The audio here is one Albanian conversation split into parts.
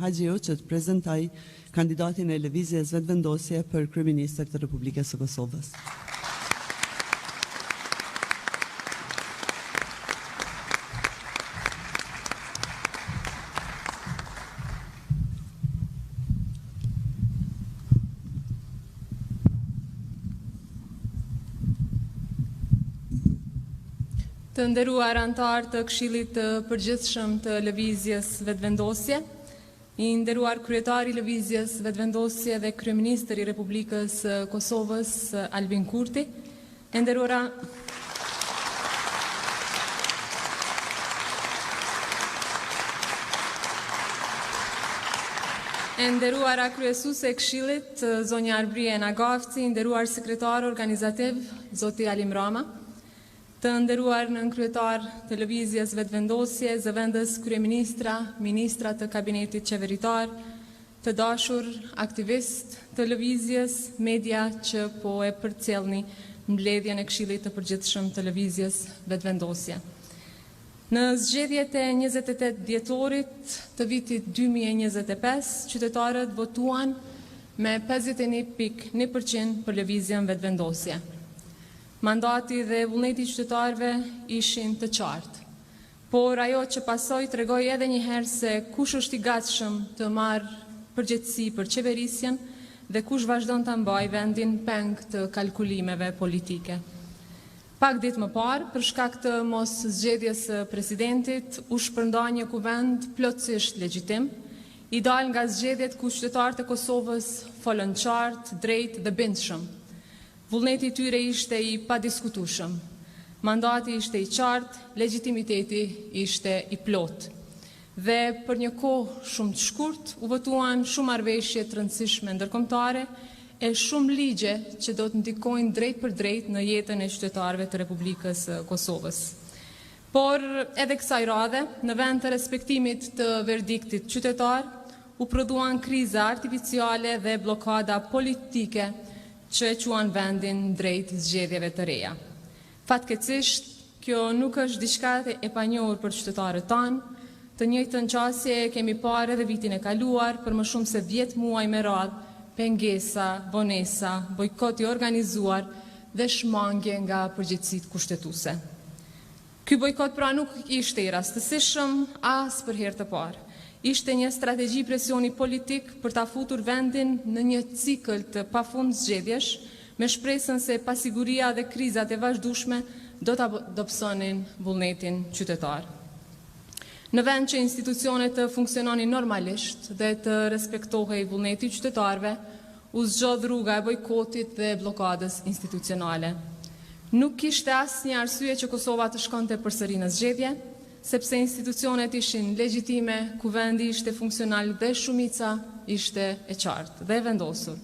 Haxhiu që të prezantoj kandidatin e lëvizjes vetëvendosje për kryeministër të Republikës së Kosovës. Të nderuar anëtar të Këshillit të Përgjithshëm të Lëvizjes Vetëvendosje, i nderuar kryetari i Lëvizjes Vetëvendosje dhe kryeministri i Republikës së Kosovës Albin Kurti, e nderuara kryesuese e Këshillit zonja Arbrie Nagafci, nderuar sekretar organizativ zoti Alim Rama, të nderuar nënkryetar të Lëvizjes Vetëvendosje, zëvendës kryeministra, ministra të kabinetit qeveritar, të dashur aktivist të lëvizjes, media që po e përcjellni mbledhjen e Këshillit të Përgjithshëm të Lëvizjes Vetëvendosje. Në zgjedhjet e 28 dhjetorit të vitit 2025, qytetarët votuan me 51.1% për lëvizjen vetëvendosje. Mandati dhe vullneti i qytetarëve ishin të qartë, por ajo që pasoi tregoi edhe një herë se kush është i gatshëm të marrë përgjegjësi për qeverisjen dhe kush vazhdon ta mbajë vendin peng të kalkulimeve politike. Pak ditë më parë, për shkak të mos zgjedhjes së presidentit, u shpërnda një kuvend plotësisht legjitim, i dal nga zgjedhjet ku qytetarët e Kosovës folën qartë, drejtë dhe bindshëm. Vullneti i tyre ishte i padiskutueshëm. Mandati ishte i qartë, legitimiteti ishte i plotë. Dhe për një kohë shumë të shkurt, u votuan shumë marrëveshje të rëndësishme ndërkombëtare e shumë ligje që do të ndikojnë drejt për drejt në jetën e qytetarëve të Republikës së Kosovës. Por edhe kësaj radhe, në vend të respektimit të verdiktit qytetar, u prodhuan kriza artificiale dhe blokada politike që e quan vendin drejt zgjedhjeve të reja. Fatkeqësisht, kjo nuk është diçka e panjohur për qytetarët tanë, të njëjtën qasje kemi parë edhe vitin e kaluar për më shumë se 10 muaj me radhë, pengesa, vonesa, bojkot i organizuar dhe shmangje nga përgjegjësitë kushtetuese. Ky bojkot pra nuk ishte i rastësishëm as për herë të parë. Ishte një strategji presioni politik për ta futur vendin në një cikël të pafund zgjedhjesh, me shpresën se pasiguria dhe krizat e vazhdueshme do ta dobësonin vullnetin qytetar. Në vend që institucionet të funksiononin normalisht dhe të respektohej vullneti i qytetarëve, u zgjodh rruga e bojkotit dhe blokadës institucionale. Nuk kishte asnjë arsye që Kosova të shkonte përsëri në zgjedhje, sepse institucionet ishin legjitime, kuvendi ishte funksional dhe shumica ishte e qartë dhe e vendosur.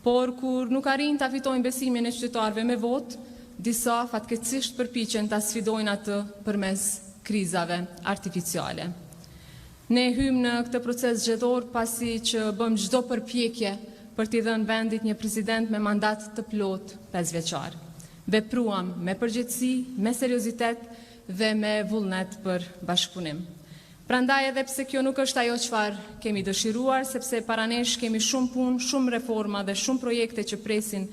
Por kur nuk arrin ta fitojnë besimin e qytetarëve me votë, disa fatkeqësisht përpiqen ta sfidojnë atë përmes krizave artificiale. Ne hym në këtë proces zgjedhor pasi që bëm çdo përpjekje për t'i dhënë vendit një president me mandat të plotë 5 vjeçar. Vepruam me përgjegjësi, me seriozitet dhe me vullnet për bashkëpunim. Prandaj edhe pse kjo nuk është ajo çfarë kemi dëshiruar, sepse para nesh kemi shumë punë, shumë reforma dhe shumë projekte që presin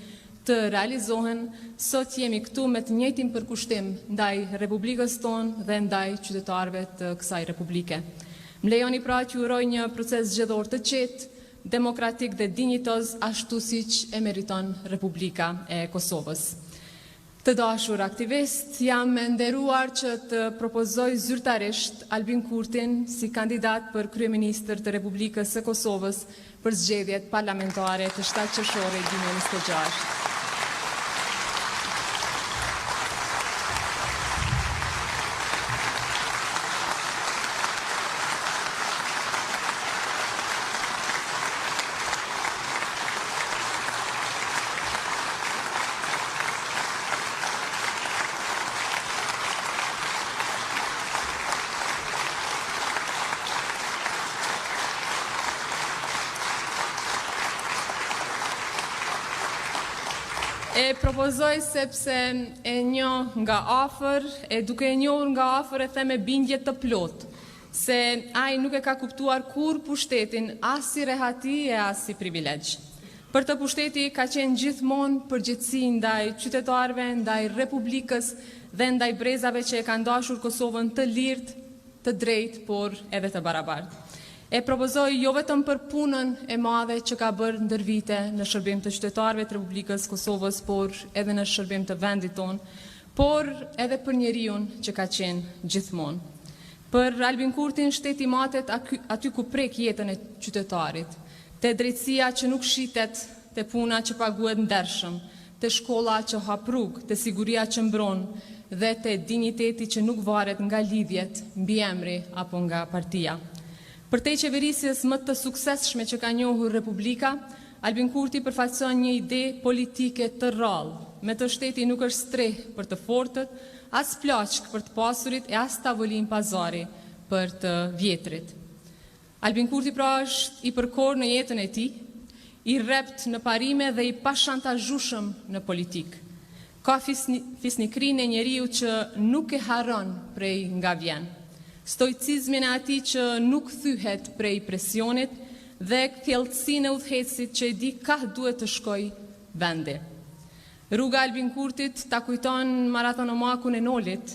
të realizohen, sot jemi këtu me të njëjtin përkushtim ndaj Republikës tonë dhe ndaj qytetarëve të kësaj republike. Më lejoni pra t'ju uroj një proces zgjedhor të qetë, demokratik dhe dinjitoz, ashtu siç e meriton Republika e Kosovës. Të dashur aktivist, jam e nderuar që të propozoj zyrtarisht Albin Kurtin si kandidat për kryeministër të Republikës së Kosovës për zgjedhjet parlamentare të 7 qershorit 2026. E propozoj sepse e njoh nga afër, e duke e njohur nga afër e them me bindje të plotë se ai nuk e ka kuptuar kur pushtetin as si rehati e as si privilegj. Për të pushteti ka qenë gjithmonë përgjegjësi ndaj qytetarëve, ndaj Republikës dhe ndaj brezave që e kanë dashur Kosovën të lirë, të drejtë, por edhe të barabartë. E propozoj jo vetëm për punën e madhe që ka bërë ndër vite në shërbim të qytetarëve të Republikës Kosovës, por edhe në shërbim të vendit tonë, por edhe për njeriun që ka qenë gjithmonë. Për Albin Kurtin, shteti matet aty ku prek jetën e qytetarit, te drejtësia që nuk shitet, te puna që paguhet ndershëm, te shkolla që hap rrugë, te siguria që mbron dhe te dinjiteti që nuk varet nga lidhjet, mbiemri apo nga partia. Për te qeverisjes më të suksesshme që ka njohur Republika, Albin Kurti përfaqëson një ide politike të rrallë, me të shteti nuk është streh për të fortët, as plaçk për të pasurit e as tavolin pazari për të vjetrit. Albin Kurti pra është i përkor në jetën e tij, i rrept në parime dhe i pashantazhueshëm në politikë. Ka fisnikrinë e njeriu që nuk e harron prej nga vjen. Stoicizmin e atij që nuk thyhet prej presionit dhe thellësinë e udhëheqësit që e di ka duhet të shkoj vendi. Rruga Albin Kurtit ta kujton maratonomakun e Nolit,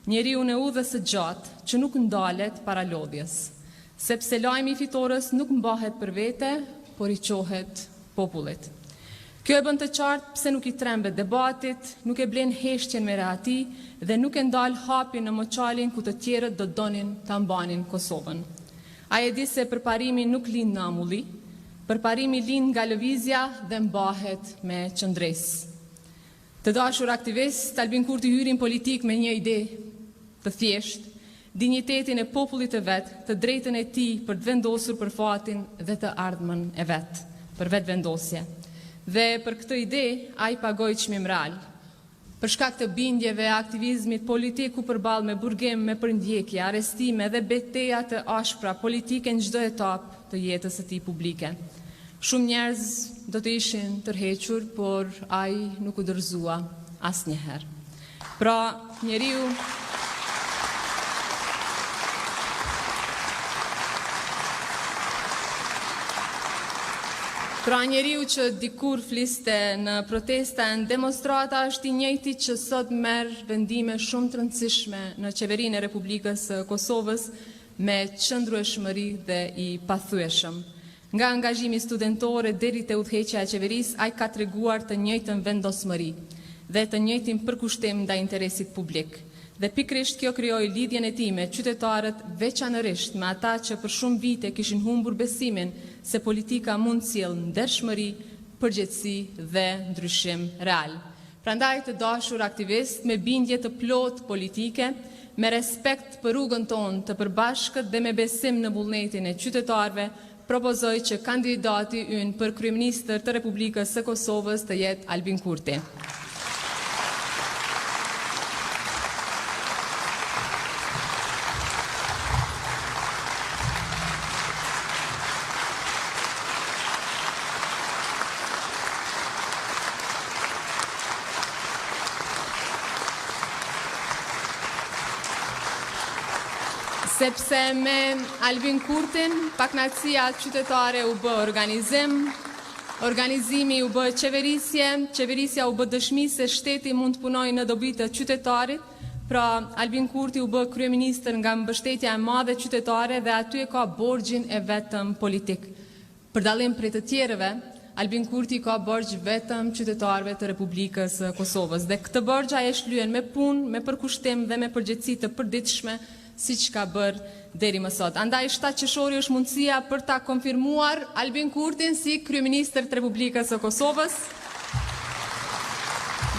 njeriu në udhës së gjatë që nuk ndalet para lodhjes, sepse lajmi i fitores nuk mbahet për vete, por i qohet popullit. Kjo e bën të qartë pse nuk i trembet debatit, nuk e blen heshtjen me rehati dhe nuk e ndal hapin në moçalin ku të tjerët do donin ta mbanin Kosovën. Ai e di se përparimi nuk lind në amulli, përparimi lind nga lëvizja dhe mbahet me qëndresë. Të dashur aktivist, Albin Kurti hyri në politik me një ide të thjeshtë, dinjitetin e popullit të vet, të drejtën e tij për të vendosur për fatin dhe të ardhmën e vet, për vetvendosje. Dhe për këtë ide, ai pagoi çmim real. Për shkak të bindjeve e aktivizmit politik u përball me burgim, me përndjekje, arrestime dhe betejë të ashpra politike në çdo etapë të jetës së tij publike. Shumë njerëz do të ishin tërhequr, por ai nuk u dorëzua asnjëherë. Pra, njeriu që dikur fliste në protesta në demonstrata është i njëjti që sot merr vendime shumë të rëndësishme në qeverinë e Republikës së Kosovës me qëndrueshmëri dhe i pathyeshëm. Nga angazhimi studentor deri te udhëheqja e qeverisë, ai ka treguar të njëjtën vendosmëri dhe të njëjtin përkushtim ndaj interesit publik. Dhe pikërisht kjo krijoi lidhjen e tij me qytetarët, veçanërisht me ata që për shumë vite kishin humbur besimin se politika mund të sjellë ndershmëri, përgjegjësi dhe ndryshim real. Prandaj të dashur aktivist, me bindje të plot politike, me respekt për rrugën tonë të përbashkët dhe me besim në vullnetin e qytetarëve, propozoj që kandidati ynë për kryeministër të Republikës së Kosovës të jetë Albin Kurti. Sepse me Albin Kurtin, paknaqësia qytetare u bë organizim, organizimi u bë qeverisje, qeverisja u bë dëshmi se shteti mund të punojë në dobi të qytetarit, pra Albin Kurti u bë kryeministër nga mbështetja e madhe qytetare dhe aty e ka borxhin e vetëm politik. Për dallim prej të tjerëve, Albin Kurti ka borxh vetëm qytetarëve të Republikës së Kosovës dhe këtë borxh ai e shlyen me punë, me përkushtim dhe me përgjegjësi të përditshme, siç ka bërë deri më sot. Andaj 7 qershori është mundësia për ta konfirmuar Albin Kurtin si kryeministër të Republikës së Kosovës.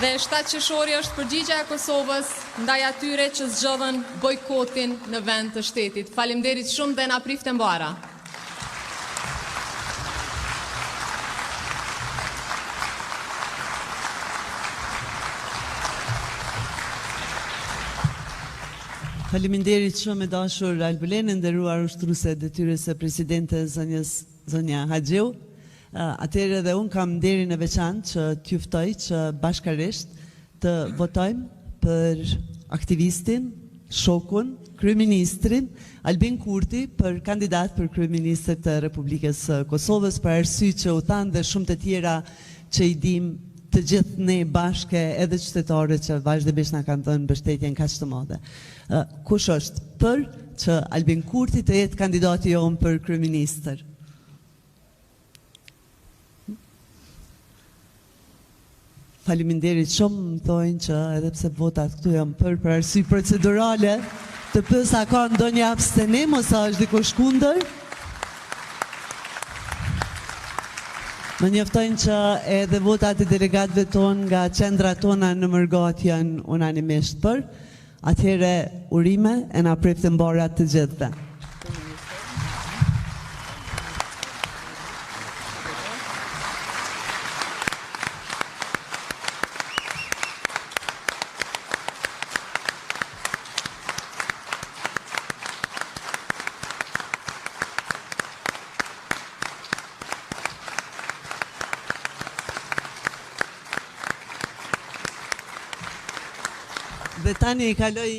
Dhe 7 qershori është përgjigjja e Kosovës ndaj atyre që zgjodhen bojkotin në vend të shtetit. Faleminderit shumë dhe na prifte mbara. Faleminderit shumë e dashur Albin, nderuar ushtruese detyrës së presidentes zonja Haxhiu. Atëherë dhe unë kam nderin e veçantë që t'ju ftoj që bashkërisht të votojmë për aktivistin, shokun, kryeministrin Albin Kurti për kandidat për kryeministër të Republikës së Kosovës, për arsye që u thanë dhe shumë të tjera që i dim të gjithë ne bashke, edhe qytetarët që vazhdimisht na kanë dhënë mbështetjen kaq të madhe. Kush është për që Albin Kurti të jetë kandidati jonë për kryeministër? Faleminderit shumë, më thojnë që edhe pse votat këtu janë për arsye procedurale, të pyes a ka ndonjë abstenim ose është dikush kundër? Më njoftojnë që edhe votat e delegatëve tonë nga qendrat tona në Mërgat janë unanimisht për. Atëherë urime e na prit të mbarat të gjithëve. Dhe tani i kaloj